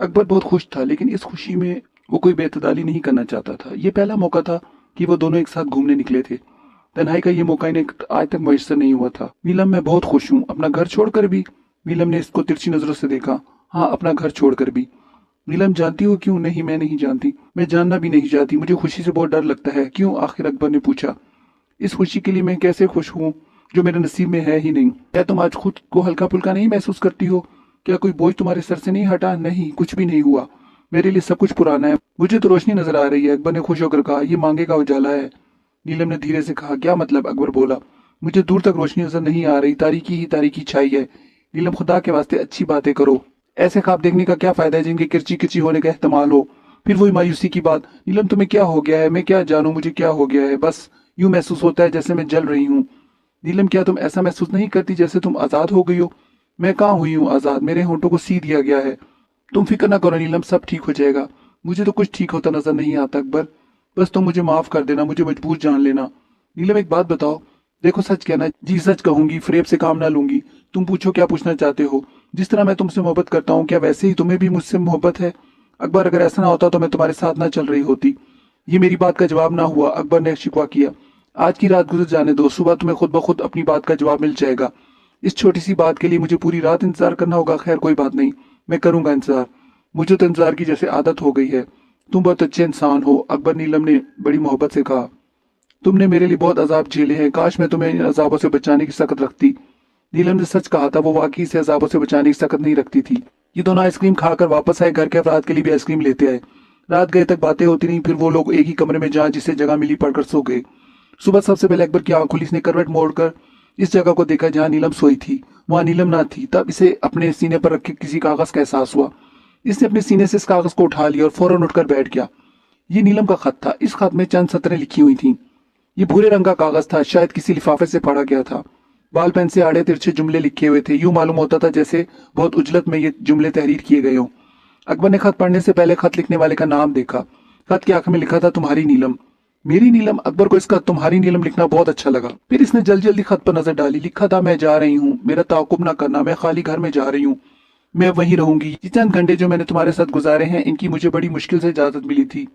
अकबर बहुत खुश था, लेकिन इस खुशी में वो कोई बेतदाली नहीं करना चाहता था। ये पहला मौका था कि वो दोनों एक साथ घूमने निकले थे। तन्हाई का ये मौका इन्हें आज तक मैसर नहीं हुआ था। नीलम, मैं बहुत खुश हूँ, अपना घर छोड़कर भी। नीलम ने इसको तिरछी नजरों से देखा। हाँ, अपना घर छोड़कर भी। नीलम, जानती हो क्यों? नहीं, मैं नहीं जानती। मैं जानना भी नहीं चाहती। मुझे खुशी से बहुत डर लगता है। क्यों? आखिर अकबर ने पूछा। इस खुशी के लिए मैं कैसे खुश हूँ जो मेरे नसीब में है ही नहीं? क्या तुम आज खुद को हल्का फुल्का नहीं महसूस करती हो? क्या कोई बोझ तुम्हारे सर से नहीं हटा? नहीं, कुछ भी नहीं हुआ। मेरे लिए सब कुछ पुराना है। मुझे तो रोशनी नजर आ रही है। अकबर ने खुश होकर कहा। ये मांगे का उजाला है। नीलम ने धीरे से कहा। क्या मतलब? अकबर बोला। मुझे दूर तक रोशनी नजर नहीं आ रही, तारीकी ही तारीकी छाई है। नीलम, खुदा के वास्ते अच्छी बातें करो। ऐसे ख्वाब देखने का क्या फायदा है जिनके किरची किरची होने का एहतमाल हो? फिर वही मायूसी की बात। नीलम, तुम्हें क्या हो गया है? मैं क्या जानूं मुझे क्या हो गया है? बस यूं महसूस होता है जैसे मैं जल रही हूँ। नीलम, क्या तुम ऐसा महसूस नहीं करती जैसे तुम आजाद हो गई हो? मैं कहाँ हुई हूँ आजाद? मेरे होंठों को सी दिया गया है। तुम फिक्र ना करो नीलम, सब ठीक हो जाएगा। मुझे तो कुछ ठीक होता नजर नहीं आता अकबर। बस तुम मुझे माफ कर देना, मुझे मजबूर जान लेना। नीलम, एक बात बताओ। देखो, सच कहना। जी, सच कहूंगी, फरेब से काम ना लूंगी। तुम पूछो क्या पूछना चाहते हो। जिस तरह मैं तुमसे मोहब्बत करता हूँ, क्या वैसे ही तुम्हें भी मुझसे मोहब्बत है? अकबर, अगर ऐसा ना होता तो मैं तुम्हारे साथ ना चल रही होती। ये मेरी बात का जवाब ना हुआ। अकबर ने शिकवा किया। आज की रात गुजर जाने दो, सुबह तुम्हें खुद ब खुद अपनी बात का जवाब मिल जाएगा। इस छोटी सी बात के लिए मुझे पूरी रात इंतजार करना होगा? खैर, कोई बात नहीं, मैं करूंगा इंतजार। मुझे तो इंतजार की जैसे आदत हो गई है। तुम बहुत अच्छे इंसान हो अकबर, नीलम ने बड़ी मोहब्बत से कहा। तुमने मेरे लिए बहुत अजाब झेले हैं, काश मैं तुम्हें इन अजाबों से बचाने की सकत रखती। नीलम ने सच कहा था, वो वाकई से अजाबों से बचाने की सकत नहीं रखती थी। ये दोनों आइसक्रीम खाकर वापस आए, घर के अफराद के लिए भी आइसक्रीम लेते आए। रात गए तक बातें होती रहीं, फिर वो लोग एक ही कमरे में जहाँ जिसे जगह मिली पड़कर सो गए। सुबह सबसे पहले अकबर की आंख खुली। इसने करवट मोड़कर इस जगह को देखा जहाँ नीलम सोई थी। वहां नीलम ना थी। तब इसे अपने सीने पर रखे किसी कागज का एहसास हुआ। इसने अपने सीने से इस कागज को उठा लिया और फौरन उठकर बैठ गया। ये नीलम का खत था। इस खत में चंद सतरें लिखी हुई थीं। ये भूरे रंग का कागज था, शायद किसी लिफाफे से फाड़ा गया था। बाल पेन से आड़े तिरछे जुमले लिखे हुए थे। यूं मालूम होता था जैसे बहुत उजलत में ये जुमले तहरीर किए गए हों। अकबर ने खत पढ़ने से पहले खत लिखने वाले का नाम देखा। खत के आखिर में लिखा था, तुम्हारी नीलम। मेरी नीलम? अकबर को इसका तुम्हारी नीलम लिखना बहुत अच्छा लगा। फिर इसने जल्दी जल्दी खत पर नजर डाली। लिखा था, मैं जा रही हूँ, मेरा ताकुब न करना, मैं खाली घर में जा रही हूँ, मैं वहीं रहूंगी। ये चंद घंटे जो मैंने तुम्हारे साथ गुजारे हैं, इनकी मुझे बड़ी मुश्किल से इजाजत मिली थी।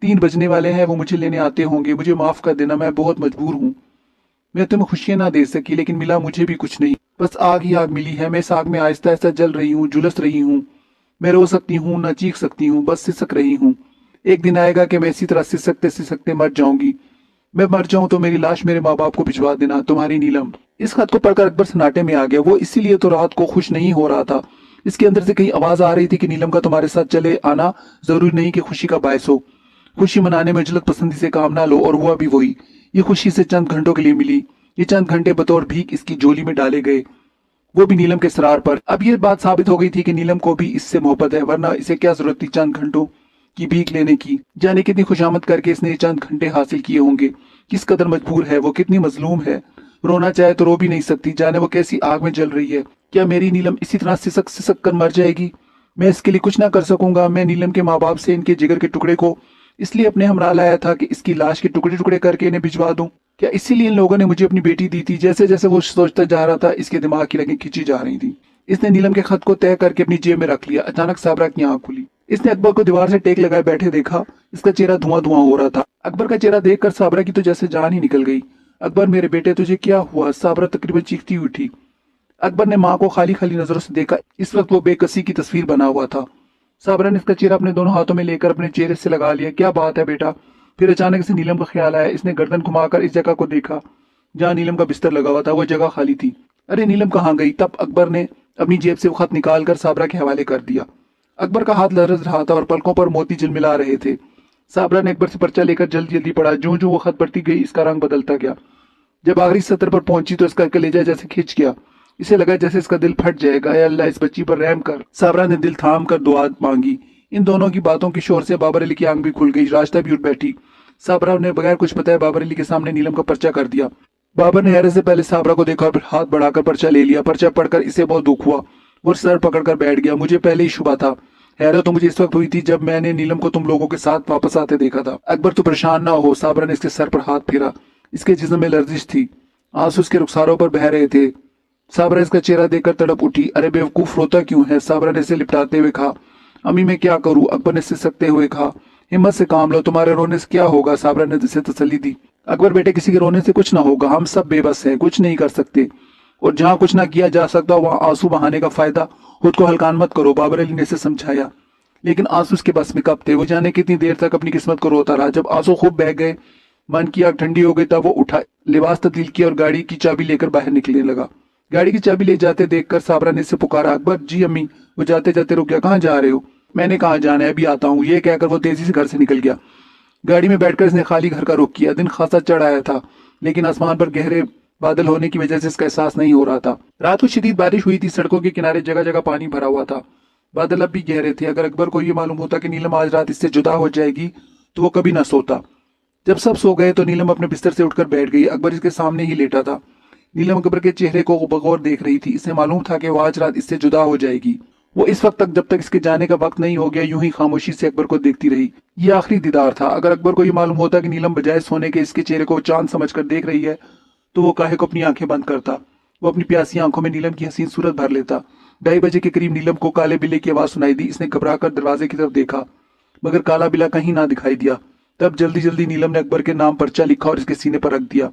3 बजने वाले हैं, वो मुझे लेने आते होंगे। मुझे माफ कर देना, मैं बहुत मजबूर हूँ। मैं तुम्हें खुशियां ना दे सकी, लेकिन मिला मुझे भी कुछ नहीं, बस आग ही आग मिली है। मैं इस आग में आहिस्ता आहिस्ता जल रही हूँ, झुलस रही हूँ। मैं रो सकती हूँ ना चीख सकती हूँ, बस सिसक रही हूँ। एक दिन आएगा कि मैं इसी तरह सिसकते सिसकते मर जाऊंगी। मैं मर जाऊं तो मेरी लाश मेरे माँ बाप को भिजवा देना, तुम्हारी नीलम। इस खत को पढ़कर अकबर सन्नाटे में आ गया। वो इसीलिए तो रात को खुश नहीं हो रहा था। इसके अंदर से कहीं आवाज आ रही थी कि नीलम का तुम्हारे साथ चले आना जरूरी नहीं कि खुशी का बायस हो। खुशी मनाने में जलत पसंदी से काम ना लो। और हुआ भी वही। ये खुशी से चंद घंटों के लिए मिली। ये चंद घंटे बतौर भीख इसकी झोली में डाले गए, वो भी नीलम के सरार पर। अब ये बात साबित हो गई थी कि नीलम को भी इससे मोहब्बत है, वरना इसे क्या जरूरत थी चंद घंटों की भीख लेने की। जाने कितनी खुशामद करके इसने ये चंद घंटे हासिल किए होंगे। किस कदर मजबूर है वो, कितनी मजलूम है। रोना चाहे तो रो भी नहीं सकती, जाने वो कैसी आग में जल रही है। क्या मेरी नीलम इसी तरह सिसक सिसक कर मर जाएगी? मैं इसके लिए कुछ ना कर सकूंगा? मैं नीलम के माँ बाप से इनके जिगर के टुकड़े को इसलिए अपने हमरा लाया था कि इसकी लाश के टुकड़े टुकड़े करके इन्हें भिजवा दूं? क्या इसीलिए इन लोगों ने मुझे अपनी बेटी दी थी? जैसे जैसे वो सोचता जा रहा था, इसके दिमाग की रगें खींची जा रही थी। इसने नीलम के खत को तय करके अपनी जेब में रख लिया। अचानक साबरा की आंख खुली। इसने अकबर को दीवार से टेक लगाए बैठे देखा। इसका चेहरा धुआं धुआं हो रहा था। अकबर का चेहरा देखकर साबरा की तो जैसे जान ही निकल गई। अकबर, मेरे बेटे, तुझे क्या हुआ? साबरा तकरीबन चीखती उठी। अकबर ने माँ को खाली खाली नजरों से देखा। इस वक्त वो बेकसी की तस्वीर बना हुआ था। साबरा ने इसका चेहरा अपने दोनों हाथों में लेकर अपने चेहरे से लगा लिया। क्या बात है बेटा? फिर अचानक से नीलम का ख्याल आया। इसने गर्दन घुमाकर इस जगह को देखा जहाँ नीलम का बिस्तर लगा हुआ था। वो जगह खाली थी। अरे, नीलम कहाँ गई? तब अकबर ने अपनी जेब से वो खत निकालकर साबरा के हवाले कर दिया। अकबर का हाथ लरज रहा था और पलकों पर मोती झिलमिला रहे थे। साबरा ने अकबर से पर्चा लेकर जल्दी जल्दी पढ़ा। जो जो वो खत पढ़ती गई, इसका रंग बदलता गया। जब आखिरी सत्र पर पहुंची तो इसका कलेजा जैसे खिंच गया। इसे लगा जैसे इसका दिल फट जाएगा। या अल्लाह, इस बच्ची पर रहम कर। साबरा ने दिल थाम कर दुआ मांगी। इन दोनों की बातों के शोर से बाबर अली की आंख भी खुल गई। रास्ता भी उठ बैठी। साबरा ने बगैर कुछ बताए बाबर अली के सामने नीलम का पर्चा कर दिया। बाबर ने हैरत से पहले साबरा को देखा और फिर हाथ बढ़ाकर पर्चा ले लिया। पर्चा पढ़कर इसे बहुत दुख हुआ। वो सर पकड़कर बैठ गया। मुझे पहले ही शुबा था। हैरत तो मुझे इस वक्त हुई थी जब मैंने नीलम को तुम लोगों के साथ वापस आते देखा था। अकबर, तो परेशान ना हो। साबरा ने इसके सर पर हाथ फेरा। इसके जिस्म में लर्जिश थी। आंसू उसके रुखसारों पर बह रहे थे। साबरा इसका चेहरा देखकर तड़प उठी। अरे बेवकूफ, रोता क्यों है? साबरा ने इसे लिपटाते हुए कहा। अम्मी मैं क्या करूं, अकबर ने सिसकते हुए कहा। हिम्मत से काम लो, तुम्हारे रोने से क्या होगा, साबरा ने जिसे तसल्ली दी। अकबर बेटे किसी के रोने से कुछ ना होगा, हम सब बेबस हैं, कुछ नहीं कर सकते, और जहाँ कुछ ना किया जा सकता वहां आंसू बहाने का फायदा। खुद को हल्कान मत करो, बाबर अली ने इसे समझाया। लेकिन आंसू उसके बस में कब थे, वो जाने कितनी देर तक अपनी किस्मत को रोता रहा। जब आंसू खूब बह गए, मन की आग ठंडी हो गई, तब वो उठा, लिबास तब्दील किया और गाड़ी की चाबी लेकर बाहर निकलने लगा। गाड़ी की चाबी ले जाते देखकर साबरा ने इसे पुकारा। अकबर जी अम्मी। वो जाते जाते रुक गया। कहाँ जा रहे हो? मैंने कहा जाना है, अभी आता हूँ, ये कहकर वो तेजी से घर से निकल गया। गाड़ी में बैठकर इसने खाली घर का रुख किया। दिन खासा चढ़ आया था, लेकिन आसमान पर गहरे बादल होने की वजह से इसका एहसास नहीं हो रहा था। रात को शदीद बारिश हुई थी, सड़कों के किनारे जगह जगह पानी भरा हुआ था। बादल अब भी गहरे थे। अगर अकबर को ये मालूम होता कि नीलम आज रात इससे जुदा हो जाएगी तो वो कभी ना सोता। जब सब सो गए तो नीलम अपने बिस्तर से उठकर बैठ गई। अकबर इसके सामने ही लेटा था। नीलम अकबर के चेहरे को बगौर देख रही थी। इसे मालूम था कि वो आज रात इससे जुदा हो जाएगी। वो इस वक्त तक, जब तक इसके जाने का वक्त नहीं हो गया, यूं ही खामोशी से अकबर को देखती रही। ये आखिरी दीदार था। अगर अकबर को ये मालूम होता कि नीलम बजाय सोने के इसके चेहरे को चांद समझकर देख रही है तो वो काहे को अपनी आंखें बंद करता। वो अपनी प्यासी आंखों में नीलम की हसीन सूरत भर लेता। 2:30 के करीब नीलम को काले बिल्ले की आवाज सुनाई दी। इसने घबराकर दरवाजे की तरफ देखा, मगर काला बिल्ला कहीं ना दिखाई दिया। तब जल्दी जल्दी नीलम ने अकबर के नाम पर्चा लिखा और इसके सीने पर रख दिया।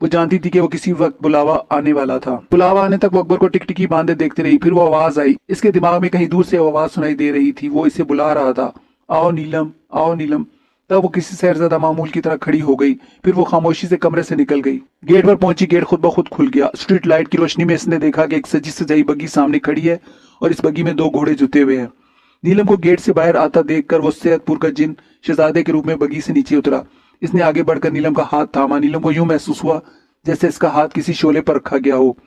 वो जानती थी कि वो किसी वक्त बुलावा आने वाला था। बुलावा आने तक वो अकबर को टिकटिकी बांधे देखती रही। फिर वो आवाज आई। इसके दिमाग में कहीं दूर से आवाज सुनाई दे रही थी। वो इसे बुला रहा था, आओ नीलम, आओ नीलम। तब वो किसी शहरज़ादा मामूल की तरह खड़ी हो गई। फिर वो खामोशी से कमरे से निकल गई। गेट पर पहुंची। गेट खुद ब खुद खुल गया। स्ट्रीट लाइट की रोशनी में इसने देखा कि एक सजी सजाई बग्गी सामने खड़ी है और इस बग्गी में 2 घोड़े जुते हुए हैं। नीलम को गेट से बाहर आता देखकर वो सैयदपुर का जिन शहजादे के रूप में बग्गी से नीचे उतरा। इसने आगे बढ़कर नीलम का हाथ थामा। नीलम को यूं महसूस हुआ जैसे इसका हाथ किसी शोले पर रखा गया हो।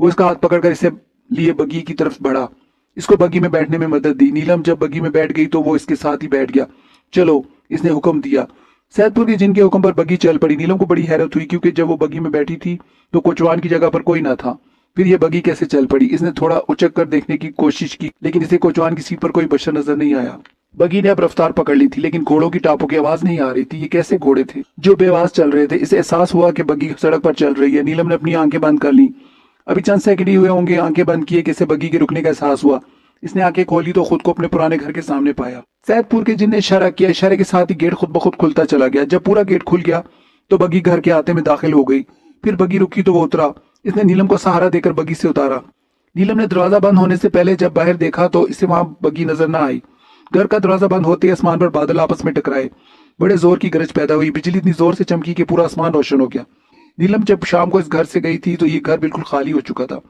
वो इसका हाथ पकड़कर इसे लिए बग्गी की तरफ बढ़ा। इसको बग्गी में बैठने में मदद दी। नीलम जब बग्गी में बैठ गई तो वो इसके साथ ही बैठ गया। चलो, इसने हुक्म दिया। सैदपुर के जिन के हुक्म पर बग्गी चल पड़ी। नीलम को बड़ी हैरत हुई, क्योंकि जब वो बग्गी में बैठी थी तो कोचवान की जगह पर कोई ना था। फिर ये बग्गी कैसे चल पड़ी? इसने थोड़ा उचक कर देखने की कोशिश की, लेकिन इसे कोचवान की सीट पर कोई बशर नजर नहीं आया। बग्गी ने अब रफ्तार पकड़ ली थी, लेकिन घोड़ों की टापों की आवाज नहीं आ रही थी। ये कैसे घोड़े थे जो बेआवाज चल रहे थे? इसे एहसास हुआ कि बग्गी सड़क पर चल रही है। नीलम ने अपनी आंखें बंद कर ली। अभी चंद सेकंड ही हुए होंगे आंखें बंद किए कि इसे बग्गी के रुकने का एहसास हुआ। इसने आंखें खोली तो खुद को अपने पुराने घर के सामने पाया। सैदपुर के जिन ने इशारा किया। इशारे के साथ ही गेट खुद ब खुद खुलता चला गया। जब पूरा गेट खुल गया तो बग्गी घर के आते में दाखिल हो गई। फिर बग्गी रुकी तो वो उतरा। इसने नीलम को सहारा देकर बग्गी से उतारा। नीलम ने दरवाजा बंद होने से पहले जब बाहर देखा तो इसे वहां बग्गी नजर न आई। घर का दरवाजा बंद होते ही आसमान पर बादल आपस में टकराए। बड़े जोर की गरज पैदा हुई। बिजली इतनी जोर से चमकी कि पूरा आसमान रोशन हो गया। नीलम जब शाम को इस घर से गई थी तो ये घर बिल्कुल खाली हो चुका था।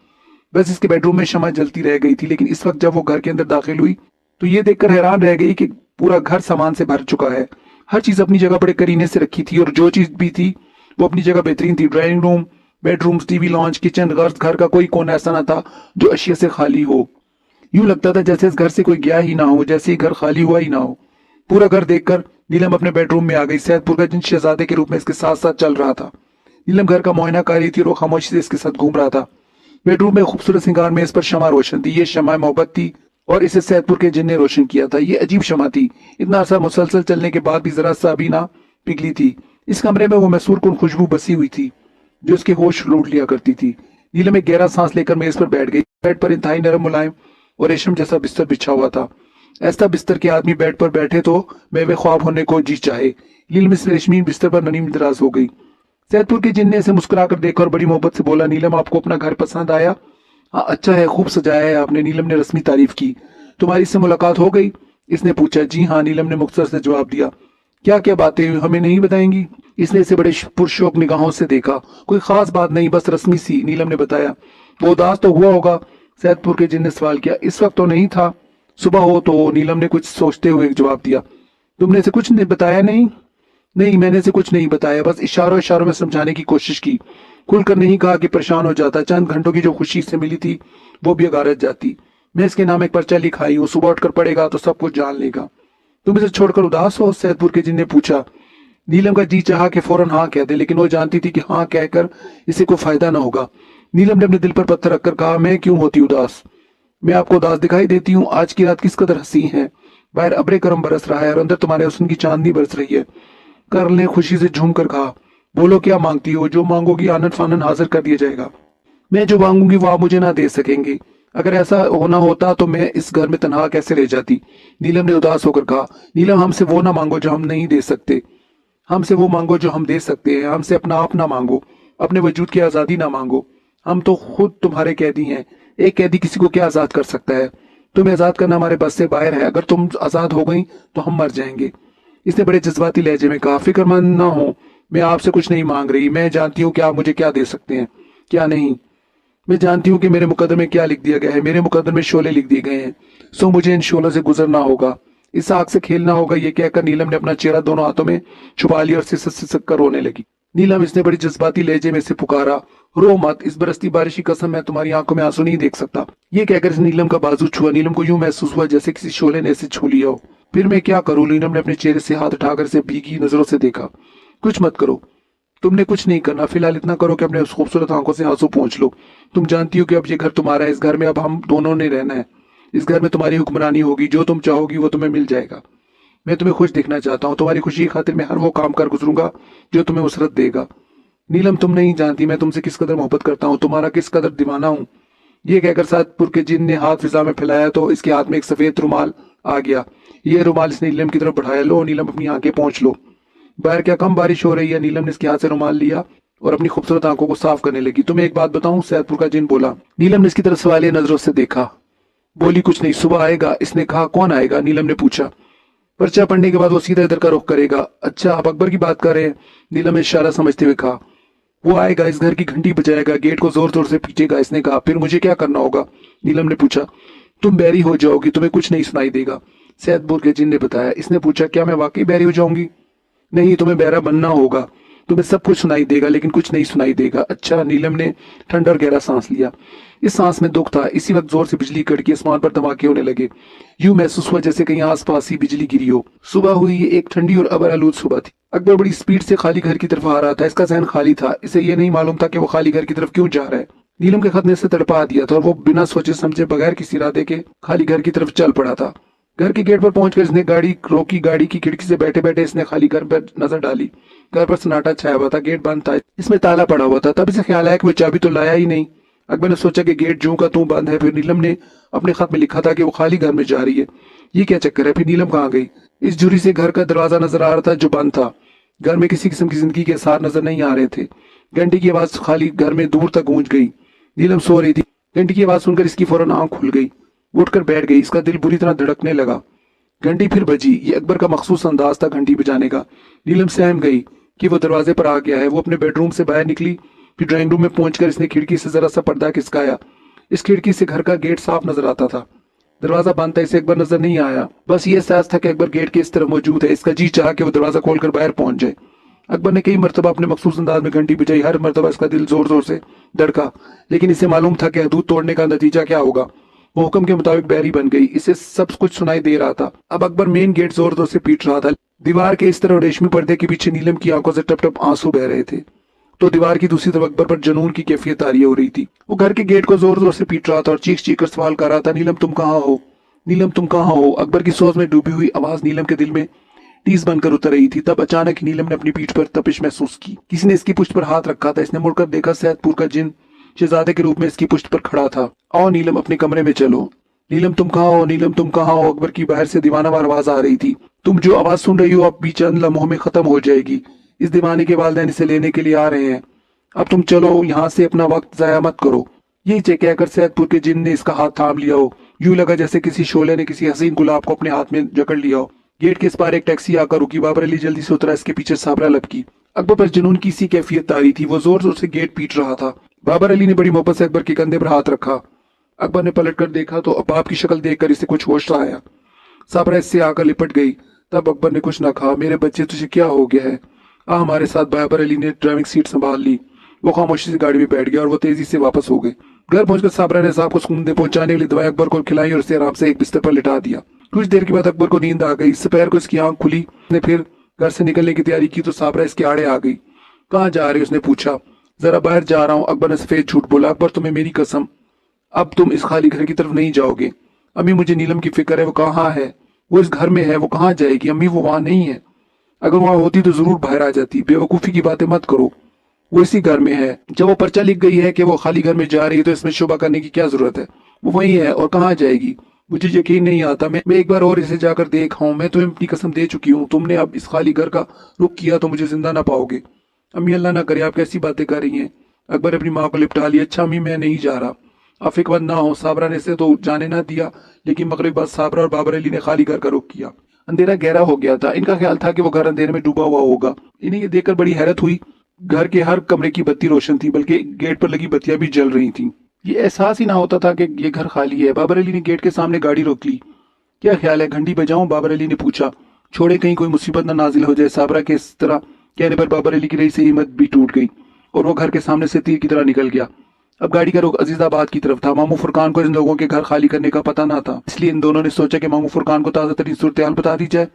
बस इसके बेडरूम में शमा जलती रह गई थी। लेकिन इस वक्त जब वो घर के अंदर दाखिल हुई तो ये देखकर हैरान रह गई कि पूरा घर सामान से भर चुका है। हर चीज अपनी जगह बड़े करीने से रखी थी, और जो चीज भी थी वो अपनी जगह बेहतरीन थी। Drawing room, bedroom, TV, launch, kitchen, घर का कोई कोना ऐसा ना था जो अशिया से खाली हो। यूं लगता था जैसे इस घर से कोई गया ही ना हो, जैसे ही घर खाली हुआ ही ना हो। पूरा घर देखकर नीलम अपने बेडरूम में आ गई। सैदपुर का जिन शहजादे के रूप में इसके साथ साथ चल रहा था। नीलम घर का मुआयना कर रही थी और वो खामोशी से इसके साथ घूम रहा था। बेडरूम में खूबसूरत सिंगार में इस पर शमा रोशन थी। ये शमा मोहब्बत थी और इसे सैदपुर के जिन ने रोशन किया था। ये अजीब शमा थी। इतना अरसा मुसलसल चलने के बाद भी जरा सा भी ना पिघली थी। इस कमरे में वो मैसूर कुन खुशबू बसी हुई थी जो उसके होश लूट लिया करती थी। नीलम एक गहरा सांस लेकर मेज पर बैठ गई। बेड पर इंतहाई नरम, मुलायम और रेशम जैसा बिस्तर बिछा हुआ था। ऐसा बिस्तर के आदमी बेड पर बैठे तो मेवे ख्वाब होने को जी चाहे। नीलम इस रेशमी बिस्तर पर ननीम दराज हो गई। सैदपुर के जिन ने इसे मुस्कुराकर देखा और बड़ी मोहब्बत से बोला, नीलम आपको अपना घर पसंद आया? हाँ, अच्छा है, खूब सजाया है आपने। नीलम ने रस्मी तारीफ की। तुम्हारी इससे मुलाकात हो गई? इसने पूछा। जी हाँ, नीलम ने मुख्तसर से जवाब दिया। क्या क्या बातें हमें नहीं बताएंगी? इसने इसे बड़े पुरशौक निगाहों से देखा। कोई खास बात नहीं, बस रस्मी सी, नीलम ने बताया। वो उदास तो हुआ होगा? सैदपुर के जिन ने सवाल किया। इस वक्त तो नहीं था, सुबह हो तो, नीलम ने कुछ सोचते हुए जवाब दिया। तुमने इसे कुछ बताया नहीं? नहीं, मैंने इसे कुछ नहीं बताया, बस इशारों इशारों में समझाने की कोशिश की। खुलकर नहीं कहा कि परेशान हो जाता। चंद घंटों की जो खुशी से मिली थी वो भी अगारत जाती। मैं इसके नाम एक पर्चा लिखाई हूँ, सुबह उठकर पढ़ेगा तो सब कुछ जान लेगा। तुम इसे छोड़कर उदास हो? सैदपुर के जिन ने पूछा। नीलम का जी चाहा कि फौरन हाँ कह दे, लेकिन वो जानती थी कि हाँ कहकर इसे कोई फायदा ना होगा। नीलम ने अपने दिल पर पत्थर रखकर कहा, मैं क्यों होती उदास? मैं आपको उदास दिखाई देती हूँ? आज की रात किस कदर हंसी है। बाहर अब्रे करम बरस रहा है और अंदर तुम्हारे हुस्न की चांदनी बरस रही है। कर्ल ने खुशी से झूम कर कहा, बोलो क्या मांगती हो? जो मांगोगी आनन फानन हाजिर कर दिया जाएगा। मैं जो मांगूंगी वो आप मुझे ना दे सकेंगे। अगर ऐसा होना होता तो मैं इस घर में तनहा कैसे रह जाती। नीलम ने उदास होकर कहा, नीलम हमसे वो ना मांगो जो हम नहीं दे सकते, हमसे वो मांगो जो हम दे सकते हैं। हमसे अपना आप ना मांगो, अपने वजूद की आजादी ना मांगो। हम तो खुद तुम्हारे कैदी हैं। एक कैदी किसी को क्या आजाद कर सकता है। तुम्हें आजाद करना हमारे बस से बाहर है। अगर तुम आजाद हो गई तो हम मर जाएंगे। इसने बड़े जज्बाती लहजे में कहा, फिक्रमंद ना हो, मैं आपसे कुछ नहीं मांग रही। मैं जानती हूँ कि आप मुझे क्या दे सकते हैं, क्या नहीं। मैं जानती हूँ कि मेरे मुकद्दर में क्या लिख दिया गया है। मेरे मुकद्दर में शोले लिख दिए गए हैं, सो मुझे इन शोलों से गुजरना होगा, इस आग से खेलना होगा। ये कहकर नीलम ने अपना चेहरा दोनों हाथों में छुपा लिया और सिसक सिसक कर रोने लगी। नीलम, इसने बड़ी जज्बाती लहजे में से पुकारा, रो मत, इस बरसती बारिश की कसम, मैं तुम्हारी आंखों में आंसू नहीं देख सकता। ये कहकर इस नीलम का बाजू छुआ। नीलम को यूं महसूस हुआ जैसे किसी शोले ने इसे छू लिया हो। फिर मैं क्या करूं? नीलम ने अपने चेहरे से हाथ उठाकर इसे भीगी नजरों से देखा। कुछ मत करो, तुमने कुछ नहीं करना। फिलहाल इतना करो कि अपने उस खूबसूरत आंखों से आंसू पोंछ लो। तुम जानती हो कि अब ये घर तुम्हारा है। इस घर में अब हम दोनों ने रहना है। इस घर में तुम्हारी हुक्मरानी होगी। जो तुम चाहोगी वो तुम्हें मिल जाएगा। मैं तुम्हें खुश देखना चाहता हूँ। तुम्हारी खुशी की खातिर मैं हर वो काम कर गुजरूंगा जो तुम्हें उसरत देगा। नीलम, तुम नहीं जानती मैं तुमसे किस कदर मोहब्बत करता हूँ, तुम्हारा किस कदर दीवाना हूँ। ये कहकर सादपुर के जिन ने हाथ फिजा में फैलाया तो इसके हाथ में एक सफेद रुमाल आ गया। ये रुमाल इसने नीलम की तरफ बढ़ाया। लो नीलम, अपनी आंखें पोंछ लो। बाहर क्या कम बारिश हो रही है। नीलम ने इसके हाथ से रुमाल लिया और अपनी खूबसूरत आंखों को साफ करने लगी। तुम्हें एक बात बताऊं, सैदपुर का जिन बोला। नीलम ने इसकी तरफ सवालिया नजरों से देखा। बोली कुछ नहीं। सुबह आएगा, इसने कहा। कौन आएगा? नीलम ने पूछा। पर्चा पढ़ने के बाद वो सीधा इधर का रुख करेगा। अच्छा, आप अकबर की बात कर रहे हैं? नीलम ने इशारा समझते हुए कहा। वो आएगा, इस घर की घंटी बजाएगा, गेट को जोर जोर से पीटेगा, इसने कहा। फिर मुझे क्या करना होगा? नीलम ने पूछा। तुम बैरी हो जाओगी, तुम्हें कुछ नहीं सुनाई देगा, सैदपुर के जिन ने बताया। इसने पूछा, क्या मैं वाकई बैरी हो जाऊंगी? नहीं, तुम्हें बहरा बनना होगा। तुम्हें सब कुछ सुनाई देगा लेकिन कुछ नहीं सुनाई देगा। अच्छा। नीलम ने ठंडा और गहरा सांस लिया। इस सांस में दुख था। इसी वक्त जोर से बिजली कड़की, आसमान पर धमाके होने लगे। यूं महसूस हुआ जैसे कहीं आसपास ही बिजली गिरी हो। सुबह हुई। ये एक ठंडी और अबर आलूद सुबह थी। अकबर बड़ी स्पीड से खाली घर की तरफ आ रहा था। इसका जहन खाली था। इसे ये नहीं मालूम था कि वो खाली घर की तरफ क्यों जा रहा है। नीलम के खत ने इसे तड़पा दिया था और वो बिना सोचे समझे बगैर किसी इरादे के खाली घर की तरफ चल पड़ा था। घर के गेट पर पहुंचकर इसने गाड़ी रोकी। गाड़ी की खिड़की से बैठे बैठे इसने खाली घर पर नजर डाली। घर पर सन्नाटा छाया हुआ था। गेट बंद था, इसमें ताला पड़ा हुआ था। तब इसे ख्याल आया कि वो चाबी तो लाया ही नहीं। अकबर ने सोचा कि गेट जूं का तूं बंद है। फिर नीलम ने अपने खत में लिखा था कि वो खाली घर में जा रही है। ये क्या चक्कर है? फिर नीलम कहाँ गई? इस झुरी से घर का दरवाजा नजर आ रहा था जो बंद था। घर में किसी किस्म की जिंदगी के आसार नजर नहीं आ रहे थे। घंटी की आवाज खाली घर में दूर तक गूंज गई। नीलम सो रही थी। घंटी की आवाज सुनकर इसकी फौरन आंख खुल गई। उठकर बैठ गई। इसका दिल बुरी तरह धड़कने लगा। घंटी फिर बजी। ये अकबर का मखसूस अंदाज था घंटी बजाने का। नीलम सहम गई कि वो दरवाजे पर आ गया है। वो अपने बेडरूम से बाहर निकली। फिर ड्राइंग रूम में पहुंचकर इसने खिड़की से जरा सा पर्दा खिसकाया। इस खिड़की से घर का गेट साफ नजर आता था। दरवाजा बंद था, इसे अकबर नजर नहीं आया। बस ये एहसास था कि अकबर गेट के इस तरफ मौजूद है। इसका जी चाहा कि वो दरवाजा खोलकर बाहर पहुंच जाए। अकबर ने कई मरतबा अपने मखसूस अंदाज में घंटी बजाई। हर मरतबा इसका दिल जोर जोर से धड़का, लेकिन इसे मालूम था कि हदूद तोड़ने का नतीजा क्या होगा। वो हुक्म के मुताबिक बैरी बन गई। इसे सब कुछ सुनाई दे रहा था। अब अकबर मेन गेट जोर जोर से पीट रहा था। दीवार के इस तरफ रेशमी पर्दे के पीछे नीलम की आंखों से टप टप आंसू बह रहे थे, तो दीवार की दूसरी तरफ अकबर पर जुनून की कैफियत तारी हो रही थी। वो घर के गेट को जोर जोर से पीट रहा था और चीख चीख कर सवाल कर रहा था, नीलम तुम कहाँ हो? नीलम तुम कहाँ हो? अकबर की सोच में डूबी हुई आवाज नीलम के दिल में टीस बनकर उतर रही थी। तब अचानक नीलम ने अपनी पीठ पर तपिश महसूस की। किसी ने इसकी पुष्ट पर हाथ रखा था। इसने मुड़कर देखा। सैदपुर का जिन शहजादे के रूप में इसकी पुष्ट पर खड़ा था। आओ नीलम, अपने कमरे में चलो। नीलम तुम कहाँ हो? नीलम तुम कहाँ हो? अकबर की बाहर से दीवानावार आवाज आ रही थी। तुम जो आवाज सुन रही हो अब भी चंद लम्हों में खत्म हो जाएगी। इस दीवाने के वालिदैन इसे लेने के लिए आ रहे हैं। अब तुम चलो यहाँ से, अपना वक्त जाया मत करो। यही कहकर सैदपुर के जिन ने इसका हाथ थाम लिया हो। यूं लगा जैसे किसी शोले ने किसी हसीन गुलाब को अपने हाथ में जकड़ लिया हो। गेट के इस पार एक टैक्सी आकर रुकी। बाबर अली जल्दी से उतरा। इसके पीछे साबरा लपकी। अकबर पर जुनून की सी कैफियत तारी थी। वो जोर जोर से गेट पीट रहा था। बाबर अली ने बड़ी मोहब्बत से अकबर के कंधे पर हाथ रखा। अकबर ने पलट कर देखा तो बाप की शक्ल देखकर इसे कुछ होश आया। साबरा इससे आकर लिपट गई। तब अकबर ने कुछ न कहा। मेरे बच्चे, तुझे क्या हो गया है? आ हमारे साथ। बाबर अली ने ड्राइविंग सीट संभाल ली। वो खामोशी से गाड़ी में बैठ गया और वो तेजी से वापस हो गए। घर पहुंचकर साबरा ने साहब को सुकून पहुंचाने के लिए दवाई अकबर को खिलाई और उसे आराम से एक बिस्तर पर लिटा दिया। कुछ देर के बाद अकबर को नींद आ गई। दोपहर को इसकी आंख खुली। उसने फिर घर से निकलने की तैयारी की तो साबरा इसके आड़े आ गई। कहाँ जा रही? उसने पूछा। जरा बाहर जा रहा हूँ, अकबर ने सफेद झूठ बोला। अकबर, तुम्हें मेरी कसम, अब तुम इस खाली घर की तरफ नहीं जाओगे। अम्मी, मुझे नीलम की फिक्र है। वो कहाँ है? वो इस घर में है। वो कहाँ जाएगी? अम्मी, वो वहां नहीं है। अगर वहां होती तो जरूर बाहर आ जाती। बेवकूफी की बातें मत करो। वो इसी घर में है। जब वो पर्चा लिख गई है कि वो खाली घर में जा रही है तो इसमें शुबा करने की क्या जरूरत है? वो वही है और कहाँ जाएगी? मुझे यकीन नहीं आता। मैं एक बार और इसे जाकर देख आऊं। मैं तुम्हें अपनी कसम दे चुकी हूँ। तुमने अब इस खाली घर का रुख किया तो मुझे जिंदा ना पाओगे। अम्मी अल्लाह ना करे, आप कैसी बातें कर रही हैं? अकबर अपनी माँ को लिपटा लिया। अच्छा अम्मी, मैं नहीं जा रहा। आप फिक्रमंद ना हो। साबरा ने इसे तो जाने ना दिया, लेकिन मगरिब बाद साबरा और बाबर अली ने खाली घर का रुख किया। अंधेरा गहरा हो गया था। इनका ख्याल था कि वो घर अंधेरे में डूबा हुआ होगा। इन्हें ये देखकर बड़ी हैरत हुई। घर के हर कमरे की बत्ती रोशन थी, बल्कि गेट पर लगी बत्तियां भी जल रही थीं। ये एहसास ही ना होता था कि ये घर खाली है। बाबर अली ने गेट के सामने गाड़ी रोक ली। क्या ख्याल है, घंटी बजाऊं? बाबर अली ने पूछा। छोड़े, कहीं कोई मुसीबत ना नाजिल हो जाए। साबरा के इस तरह कहने पर बाबर अली की रही से हिम्मत भी टूट गई और वो घर के सामने से तीर की तरह निकल गया। अब गाड़ी का रुख अजीजाबाद की तरफ था। मामू फुरकान को इन लोगों के घर खाली करने का पता ना था, इसलिए इन दोनों ने सोचा कि मामू फुरकान को ताज़ा तरीन सूरत हाल बता दी जाए,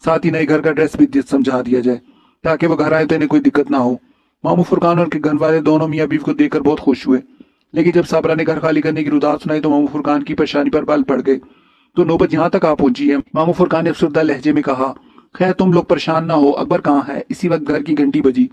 साथ ही नए घर का एड्रेस भी समझा दिया जाए ताकि वो घर आए तो इन्हें कोई दिक्कत ना हो। मामू फुरकान और उनके घर वाले दोनों मियाँ बीवी को देखकर बहुत खुश हुए, लेकिन जब साबरा ने घर खाली करने की रुदात सुनाई तो मामू फुरकान की परेशानी पर बाल पड़ गए। तो नौबत यहाँ तक आ पहुंची है। मामू फुरकान ने अफसरदा लहजे में कहा, खैर तुम लोग परेशान ना हो। अकबर कहाँ है? इसी वक्त घर की घंटी बजी।